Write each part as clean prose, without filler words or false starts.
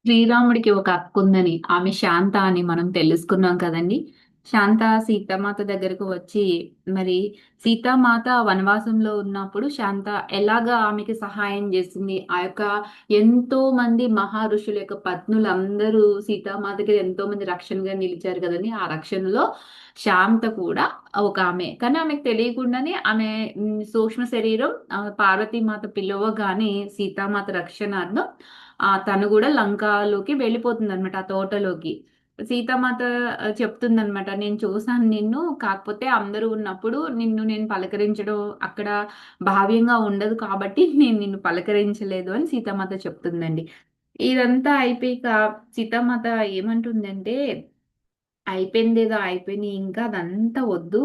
శ్రీరాముడికి ఒక అక్కుందని ఆమె శాంత అని మనం తెలుసుకున్నాం కదండి. శాంత సీతామాత దగ్గరకు వచ్చి మరి సీతామాత వనవాసంలో ఉన్నప్పుడు శాంత ఎలాగా ఆమెకి సహాయం చేసింది. ఆ యొక్క ఎంతో మంది మహర్షుల యొక్క పత్నులందరూ సీతామాతకి ఎంతో మంది రక్షణగా నిలిచారు కదండి. ఆ రక్షణలో శాంత కూడా ఒక ఆమె, కానీ ఆమెకు తెలియకుండానే ఆమె సూక్ష్మ శరీరం పార్వతీమాత పిలవగానే సీతామాత రక్షణార్థం తను కూడా లంకలోకి వెళ్ళిపోతుంది అనమాట, ఆ తోటలోకి. సీతామాత చెప్తుందనమాట, నేను చూసాను నిన్ను, కాకపోతే అందరూ ఉన్నప్పుడు నేను పలకరించడం అక్కడ భావ్యంగా ఉండదు కాబట్టి నేను నిన్ను పలకరించలేదు అని సీతామాత చెప్తుందండి. ఇదంతా అయిపోయాక సీతామాత ఏమంటుందంటే, అయిపోయిందేదో అయిపోయినాయి, ఇంకా అదంతా వద్దు.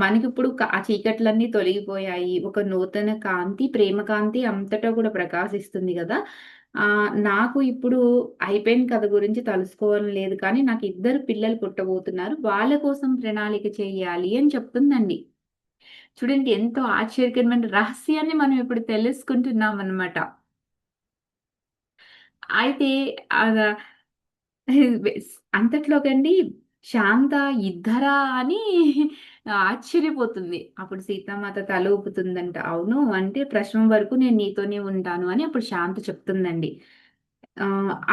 మనకిప్పుడు ఆ చీకట్లన్నీ తొలగిపోయాయి. ఒక నూతన కాంతి, ప్రేమ కాంతి అంతటా కూడా ప్రకాశిస్తుంది గదా! నాకు ఇప్పుడు అయిపోయిన కథ గురించి తలుసుకోవాలని లేదు, కానీ నాకు ఇద్దరు పిల్లలు పుట్టబోతున్నారు. వాళ్ళ కోసం ప్రణాళిక చేయాలి అని చెప్తుందండి. చూడండి, ఎంతో ఆశ్చర్యకరమైన రహస్యాన్ని మనం ఇప్పుడు తెలుసుకుంటున్నామనమాట. అయితే ఆహ్ అంతట్లోకండి శాంత ఇద్దరా అని ఆశ్చర్యపోతుంది. అప్పుడు సీతామాత తల ఊపుతుందంట. అవును, అంటే ప్రసవం వరకు నేను నీతోనే ఉంటాను అని అప్పుడు శాంత చెప్తుందండి.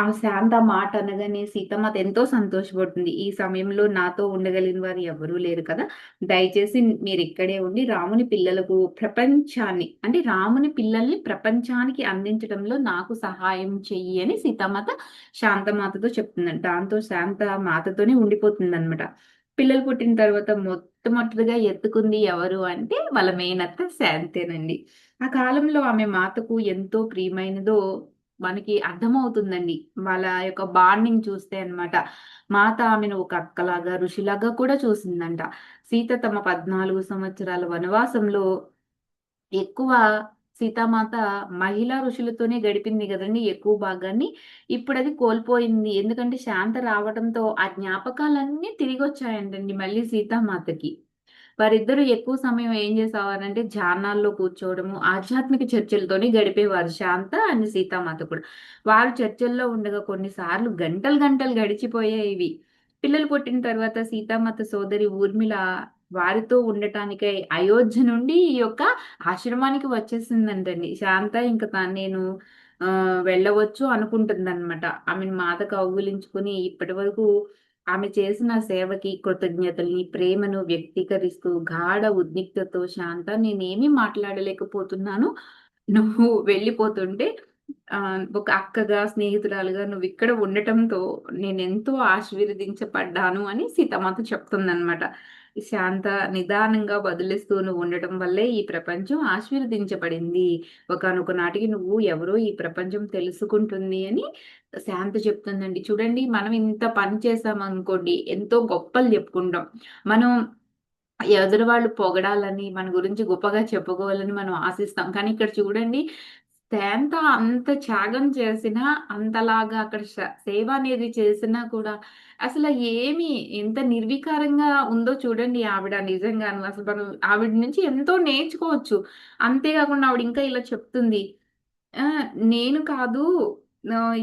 ఆ శాంత మాట అనగానే సీతామాత ఎంతో సంతోషపడుతుంది. ఈ సమయంలో నాతో ఉండగలిగిన వారు ఎవరూ లేరు కదా! దయచేసి మీరిక్కడే ఉండి రాముని పిల్లలకు ప్రపంచాన్ని, అంటే రాముని పిల్లల్ని ప్రపంచానికి అందించడంలో నాకు సహాయం చెయ్యి అని సీతామాత శాంతమాతతో చెప్తుందంట. దాంతో శాంత మాతతోనే ఉండిపోతుందనమాట. పిల్లలు పుట్టిన తర్వాత మొట్టమొదటిగా ఎత్తుకుంది ఎవరు అంటే వాళ్ళ మేనత్త శాంతేనండి. ఆ కాలంలో ఆమె మాతకు ఎంతో ప్రియమైనదో మనకి అర్థమవుతుందండి. వాళ్ళ యొక్క బాండింగ్ చూస్తే అన్నమాట. మాత ఆమెను ఒక అక్కలాగా, ఋషిలాగా కూడా చూసిందంట. సీత తమ 14 సంవత్సరాల వనవాసంలో ఎక్కువ సీతామాత మహిళా ఋషులతోనే గడిపింది గదండీ ఎక్కువ భాగాన్ని. ఇప్పుడది కోల్పోయింది. ఎందుకంటే శాంత రావడంతో ఆ జ్ఞాపకాలన్నీ తిరిగొచ్చాయంటండి మళ్ళీ సీతామాతకి. వారిద్దరూ ఎక్కువ సమయం ఏం చేసేవారంటే ధ్యానాల్లో కూర్చోవడము, ఆధ్యాత్మిక చర్చలతోనే గడిపేవారు శాంత అండ్ సీతామాత కూడా. వారు చర్చల్లో ఉండగా కొన్నిసార్లు గంటలు గంటలు గడిచిపోయేవి. పిల్లలు పుట్టిన తర్వాత సీతామాత సోదరి ఊర్మిళ వారితో ఉండటానికై అయోధ్య నుండి ఈ యొక్క ఆశ్రమానికి వచ్చేసిందంటండి. శాంత ఇంక నేను వెళ్ళవచ్చు అనుకుంటుందన్నమాట. ఆమెను మాత కౌగిలించుకొని ఇప్పటివరకు ఆమె చేసిన సేవకి కృతజ్ఞతల్ని, ప్రేమను వ్యక్తీకరిస్తూ గాఢ ఉద్రిక్తతో శాంత నేనేమి మాట్లాడలేకపోతున్నాను. నువ్వు వెళ్ళిపోతుంటే ఒక అక్కగా, స్నేహితురాలుగా నువ్విక్కడ ఉండటంతో నేనెంతో ఆశీర్వదించబడ్డాను అని సీతామాత చెప్తుందనమాట. శాంత నిదానంగా బదులిస్తూ నువ్వు ఉండటం వల్లే ఈ ప్రపంచం ఆశీర్వదించబడింది. ఒకానొక నాటికి నువ్వు ఎవరో ఈ ప్రపంచం తెలుసుకుంటుంది అని శాంత చెప్తుందండి. చూడండి, మనం ఇంత పని చేశామనుకోండి, ఎంతో గొప్పలు చెప్పుకుంటాం. మనం ఎదురు వాళ్ళు పొగడాలని, మన గురించి గొప్పగా చెప్పుకోవాలని మనం ఆశిస్తాం. కానీ ఇక్కడ చూడండి, శాంత అంత త్యాగం చేసినా, అంతలాగా అక్కడ సేవ అనేది చేసినా కూడా అసలు ఏమి ఎంత నిర్వికారంగా ఉందో చూడండి ఆవిడ నిజంగాను. అసలు మనం ఆవిడ నుంచి ఎంతో నేర్చుకోవచ్చు. అంతే కాకుండా ఆవిడ ఇంకా ఇలా చెప్తుంది. ఆ! నేను కాదు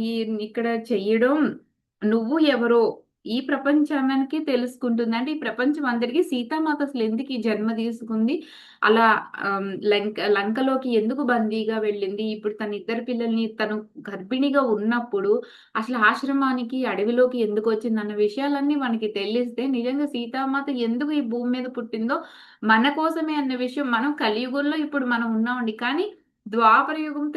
ఈ ఇక్కడ చెయ్యడం, నువ్వు ఎవరో ఈ ప్రపంచానికి తెలుసుకుంటుంది. అంటే ఈ ప్రపంచం అందరికి సీతామాత అసలెందుకు ఈ జన్మ తీసుకుంది? అలా లంకలోకి ఎందుకు బందీగా వెళ్ళింది? ఇప్పుడు తన ఇద్దరు పిల్లల్ని తను గర్భిణిగా ఉన్నప్పుడు అసలు ఆశ్రమానికి, అడవిలోకి ఎందుకొచ్చిందన్న విషయాలన్నీ మనకి తెలిస్తే నిజంగా సీతామాత ఎందుకు ఈ భూమి మీద పుట్టిందో మన కోసమే అన్న విషయం మనం కలియుగంలో ఇప్పుడు మనం ఉన్నామండి. కానీ ద్వాపర యుగం,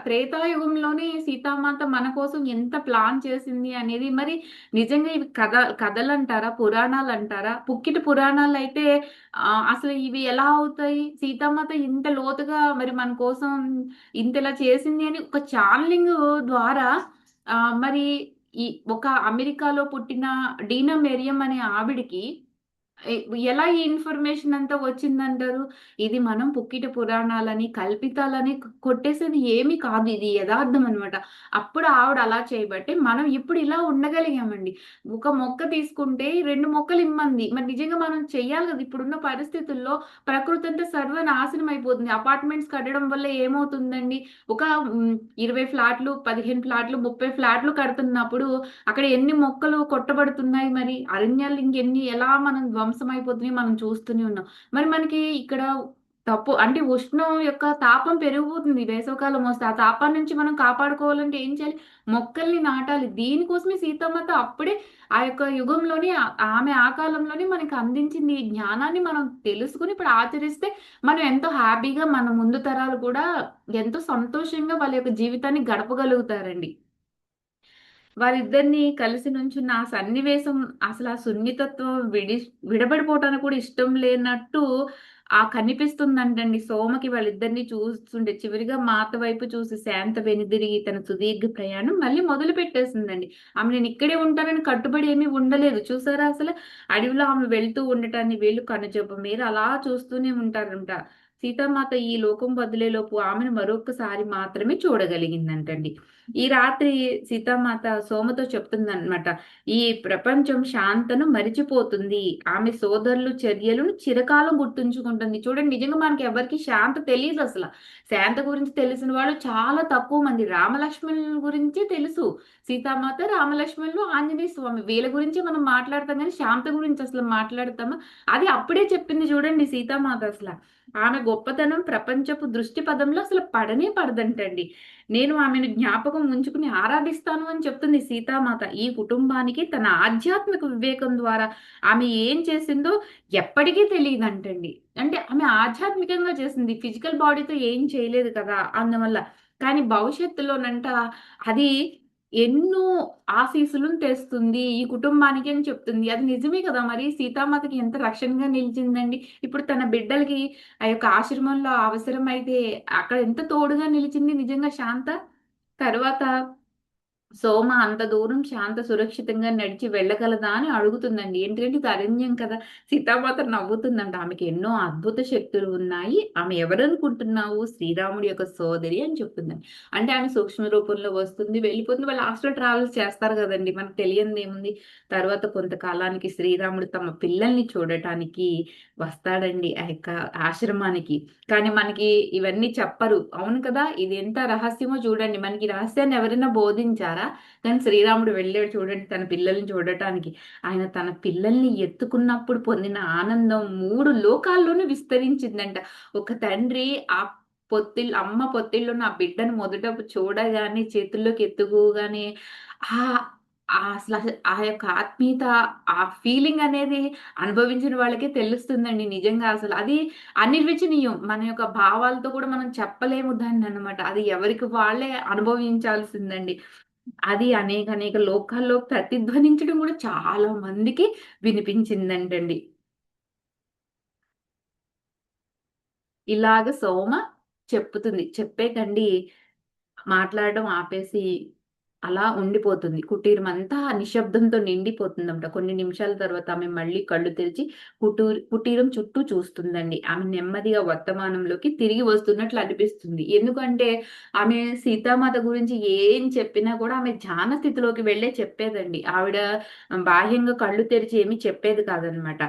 త్రేతాయుగంలోనే సీతామాత మన కోసం ఎంత ప్లాన్ చేసింది అనేది మరి నిజంగా ఇవి కథలంటారా? పురాణాలంటారా? పుక్కిటి పురాణాలైతే అసలు ఇవి ఎలా అవుతాయి? సీతామాత ఇంత లోతుగా మరి మన కోసం ఇంతలా చేసింది అని ఒక ఛానెలింగ్ ద్వారా మరి ఈ ఒక అమెరికాలో పుట్టిన డీనా మెరియం అనే ఆవిడకి ఎ ఎలా ఈ ఇన్ఫర్మేషన్ అంతా వచ్చిందంటారు? ఇది మనం పుక్కిట పురాణాలని, కల్పితాలని కొట్టేసేది ఏమి కాదు. ఇది యదార్థం అనమాట. అప్పుడు ఆవిడ అలా చేయబట్టే మనం ఇప్పుడు ఇలా ఉండగలిగామండి. ఒక మొక్క తీసుకుంటే 2 మొక్కలు ఇమ్మంది. మరి నిజంగా మనం చెయ్యాలి గదా! ఇప్పుడున్న పరిస్థితుల్లో ప్రకృతి అంతా సర్వనాశనం అయిపోతుంది. అపార్ట్మెంట్స్ కట్టడం వల్ల ఏమవుతుందండి? ఒక 20 ఫ్లాట్లు, 15 ఫ్లాట్లు, 30 ఫ్లాట్లు కడుతున్నప్పుడు అక్కడ ఎన్ని మొక్కలు కొట్టబడుతున్నాయి మరి. అరణ్యాలు ఇంకెన్ని ఎలా మనం ధ్వంసమైపోతున్నాయి మనం చూస్తూనే ఉన్నాం. మరి మనకి ఇక్కడ అంటే ఉష్ణం యొక్క తాపం పెరిగిపోతుంది వేసవికాలం వస్తే. ఆ తాపాన్ని నుంచి మనం కాపాడుకోవాలంటే ఏం చేయాలి? మొక్కల్ని నాటాలి. దీనికోసమే సీతామాత అప్పుడే ఆ యొక్క యుగంలోనే ఆమె ఆ కాలంలోనే మనకు అందించింది. ఈ జ్ఞానాన్ని మనం తెలుసుకొని ఇప్పుడు ఆచరిస్తే మనం ఎంతో హ్యాపీగా మన ముందు తరాలు కూడా ఎంతో సంతోషంగా వాళ్ళ యొక్క జీవితాన్ని గడపగలుగుతారండి. వారిద్దరిని కలిసి నుంచున్న ఆ సన్నివేశం అసలు ఆ సున్నితత్వం విడబడిపోవటానికి కూడా ఇష్టం లేనట్టు కనిపిస్తుందంటండి. సోమకి వాళ్ళిద్దరిని చూస్తుంటే చివరిగా మాత వైపు చూసి శాంత వెనుదిరిగి తన సుదీర్ఘ ప్రయాణం మళ్ళీ మొదలుపెట్టేసిందండి. ఆమె నేనిక్కడే ఉంటానని కట్టుబడి ఏమీ ఉండలేదు. చూసారా అసలు? అడవిలో ఆమె వెళ్తూ ఉండటాన్ని వీళ్ళు కనుచూపు మేర అలా చూస్తూనే ఉంటారంట. సీతామాత ఈ లోకం వదిలేలోపు ఆమెను మరొక్కసారి మాత్రమే చూడగలిగిందంటండి. ఈ రాత్రి సీతామాత సోమతో చెప్తుందనమాట. ఈ ప్రపంచం శాంతను మరిచిపోతుంది. ఆమె సోదరులు చర్యలను చిరకాలం గుర్తుంచుకుంటుంది. చూడండి నిజంగా మనకి ఎవరికీ శాంత తెలీదసల. శాంత గురించి తెలిసిన వాళ్ళు చాలా తక్కువ మంది. రామలక్ష్మణుల గురించే తెలుసు. సీతామాత, రామలక్ష్మణులు, ఆంజనేయ స్వామి వీళ్ళ గురించి మనం మాట్లాడతాం గానీ, శాంత గురించి అసలు మాట్లాడతామా? అది అప్పుడే చెప్పింది చూడండి సీతామాత అసల. ఆమె గొప్పతనం ప్రపంచపు దృష్టి పదంలో అసలు పడనే పడదంటండి. నేను ఆమెను జ్ఞాపకం ఉంచుకుని ఆరాధిస్తాను అని చెప్తుంది సీతామాత. ఈ కుటుంబానికి తన ఆధ్యాత్మిక వివేకం ద్వారా ఆమె ఏం చేసిందో ఎప్పటికీ తెలీదంటండి. అంటే ఆమె ఆధ్యాత్మికంగా చేసింది. ఫిజికల్ బాడీతో ఏం చేయలేదు కదా! అందువల్ల. కానీ భవిష్యత్తులోనంట అది ఎన్నో ఆశీస్సులను తెస్తుంది ఈ కుటుంబానికి అని చెప్తుంది. అది నిజమే కదా! మరి సీతామాతకి ఎంత రక్షణగా నిలిచిందండి. ఇప్పుడు తన బిడ్డలకి ఆ యొక్క ఆశ్రమంలో అవసరమైతే అక్కడ ఎంత తోడుగా నిలిచింది నిజంగా శాంత. తరువాత సోమ అంత దూరం శాంత సురక్షితంగా నడిచి వెళ్ళగలదా అని అడుగుతుందండి. ఎందుకంటే ఇది అరణ్యం కదా! సీతామాత నవ్వుతుందంట. ఆమెకి ఎన్నో అద్భుత శక్తులు ఉన్నాయి. ఆమె ఎవరనుకుంటున్నావు? శ్రీరాముడి యొక్క సోదరి అని చెప్తుందండి. అంటే ఆమె సూక్ష్మ రూపంలో వస్తుంది, వెళ్ళిపోతుంది. వాళ్ళు లాస్ట్‌లో ట్రావెల్స్ చేస్తారు గదండీ! మనకు తెలియనిదేముంది. తర్వాత కొంతకాలానికి శ్రీరాముడు తమ పిల్లల్ని చూడటానికి వస్తాడండి ఆ యొక్క ఆశ్రమానికి. కానీ మనకి ఇవన్నీ చెప్పరు. అవును కదా! ఇది ఎంత రహస్యమో చూడండి. మనకి ఈ రహస్యాన్ని ఎవరైనా బోధించారా? కానీ శ్రీరాముడు వెళ్ళాడు చూడండి తన పిల్లల్ని చూడటానికి. ఆయన తన పిల్లల్ని ఎత్తుకున్నప్పుడు పొందిన ఆనందం 3 లోకాల్లోనూ విస్తరించిందంట. ఒక తండ్రి అమ్మ పొత్తిల్లో నా బిడ్డను మొదట చూడగానే చేతుల్లోకి ఎత్తుకోగానే ఆహ్, అసల ఆ యొక్క ఆత్మీయత, ఆ ఫీలింగ్ అనేది అనుభవించిన వాళ్ళకే తెలుస్తుందండి నిజంగా అసలు. అది అనిర్వచనీయం. మన యొక్క భావాలతో కూడా మనం చెప్పలేము దాన్ననమాట. అది ఎవరికి వాళ్ళే అనుభవించాల్సిందండి. అది అనేక లోకాల్లో ప్రతిధ్వనించడం కూడా చాలా మందికి వినిపించిందంటండి. ఇలాగ సోమ చెప్పుతుంది. చెప్పేకండి మాట్లాడడం ఆపేసి అలా ఉండిపోతుంది. కుటీరమంతా నిశ్శబ్దంతో నిండిపోతుందన్నమాట. కొన్ని నిమిషాల తర్వాత ఆమె మళ్ళీ కళ్ళు తెరిచి కుటీరం చుట్టూ చూస్తుందండి. ఆమె నెమ్మదిగా వర్తమానంలోకి తిరిగి వస్తున్నట్లు అనిపిస్తుంది. ఎందుకంటే ఆమె సీతామాత గురించి ఏం చెప్పినా కూడా ఆమె ధ్యాన స్థితిలోకి వెళ్ళే చెప్పేదండి. ఆవిడ బాహ్యంగా కళ్ళు తెరిచి ఏమి చెప్పేది కాదనమాట.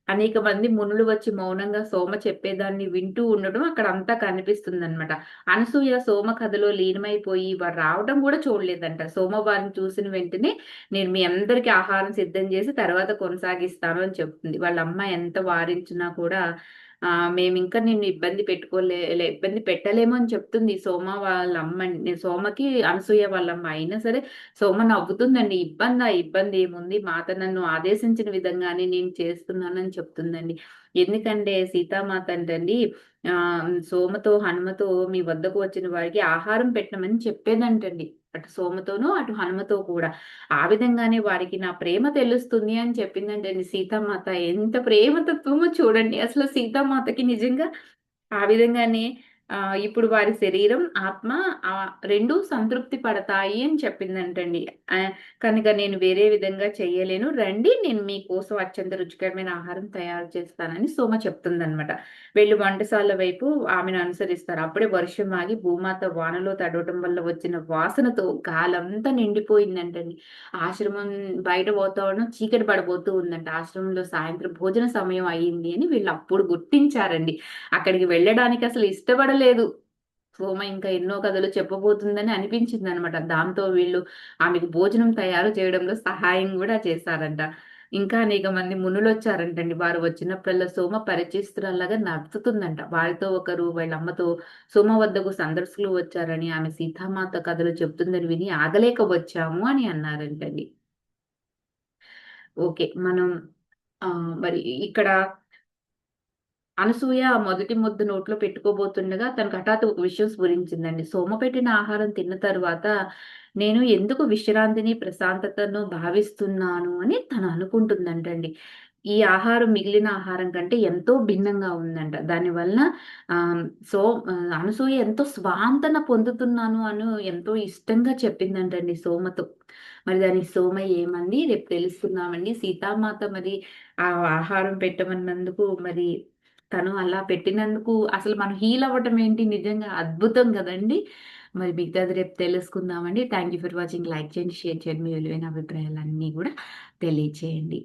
అనేక మంది మునులు వచ్చి మౌనంగా సోమ చెప్పేదాన్ని వింటూ ఉండడం అక్కడంతా కనిపిస్తుందనమాట. అనసూయ సోమ కథలో లీనమైపోయి వారు రావడం గూడా చూడలేదంట. సోమ వారిని చూసిన వెంటనే నేను మీ అందరికి ఆహారం సిద్ధం జేసి తర్వాత కొనసాగిస్తాను అని చెప్తుంది. వాళ్ళమ్మ ఎంత వారించినా కూడా మేమింకా నిన్ను ఇబ్బంది పెట్టలేము అని చెప్తుంది సోమ వాళ్ళమ్మని. సోమకి అనసూయ వాళ్ళమ్మ. అయినా సరే సోమ నవ్వుతుందండి. ఇబ్బందేముంది మాత నన్ను ఆదేశించిన విధంగానే నేను చేస్తున్నానని చెప్తుందండి. ఎందుకంటే సీతామాత అంటండి సోమతో, హనుమతో మీ వద్దకు వచ్చిన వారికి ఆహారం పెట్టమని చెప్పేదంటండి. అటు సోమతోనూ, అటు హనుమతో కూడా. ఆ విధంగానే వారికి నా ప్రేమ తెలుస్తుంది అని చెప్పిందంటండి సీతామాత. ఎంత ప్రేమ తత్వమో చూడండి. అసలు సీతామాతకి నిజంగా ఆ విధంగానే ఇప్పుడు వారి శరీరం, ఆత్మ 2 సంతృప్తి పడతాయి అని చెప్పిందంటండి. కనుక నేను వేరే విధంగా చెయ్యలేను. రండి నేను మీకోసం అత్యంత రుచికరమైన ఆహారం తయారు చేస్తానని సోమ చెప్తుందనమాట. వీళ్ళు వంటశాల వైపు ఆమెను అనుసరిస్తారు. అప్పుడే వర్షం ఆగి భూమాత వానలో తడవటం వల్ల వచ్చిన వాసనతో గాలంతా నిండిపోయిందంటండి. ఆశ్రమం బయట వాతావరణం చీకటి పడబోతూ ఉందంట. ఆశ్రమంలో సాయంత్రం భోజన సమయం అయింది అని వీళ్ళు అప్పుడు గుర్తించారండి. అక్కడికి వెళ్ళడానికి అసలు ఇష్టపడలేదు. సోమ ఇంకా ఎన్నో కథలు చెప్పబోతుందని అనిపించిందనమాట. దాంతో వీళ్ళు ఆమెకు భోజనం తయారు చేయడంలో సహాయం గూడా చేశారంట. ఇంకా అనేక మంది మునులొచ్చారంటండి. వారు వచ్చినప్పుడల్లా సోమ పరిచయస్తురాల్లాగా నవ్వుతుందంట. వారితో ఒకరు వాళ్ళ అమ్మతో సోమ వద్దకు సందర్శకులు వచ్చారని, ఆమె సీతామాత కథలు చెప్తుందని విని ఆగలేక వచ్చాము అని అన్నారంటండి. ఓకే. మనం మరి ఇక్కడ అనసూయ ఆ మొదటి ముద్ద నోట్లో పెట్టుకోబోతుండగా తనకు హఠాత్తు ఒక విషయం స్ఫురించిందండి. సోమ పెట్టిన ఆహారం తిన్న తరువాత నేను ఎందుకు విశ్రాంతిని, ప్రశాంతతను భావిస్తున్నాను అని తను అనుకుంటుందంటండి. ఈ ఆహారం మిగిలిన ఆహారం కంటే ఎంతో భిన్నంగా ఉందంట. దానివలన ఆహ్, సో అనసూయ ఎంతో స్వాంతన పొందుతున్నాను ఎంతో ఇష్టంగా చెప్పిందంటండి సోమతో. మరి దానికి సోమ ఏమంది రేపు తెలుసుకుందామండి. సీతామాత మరి ఆ ఆహారం పెట్టమన్నందుకు మరి తను అలా పెట్టినందుకు అసలు మనం హీల్ అవ్వటం ఏంటి నిజంగా అద్భుతం గదండీ! మరి మిగతాది రేపు తెలుసుకుందామండి. Thank you for watching. Like చేయండి, షేర్ చేయండి. మీ విలువైన అభిప్రాయాలన్నీ గూడా తెలియచేయండి.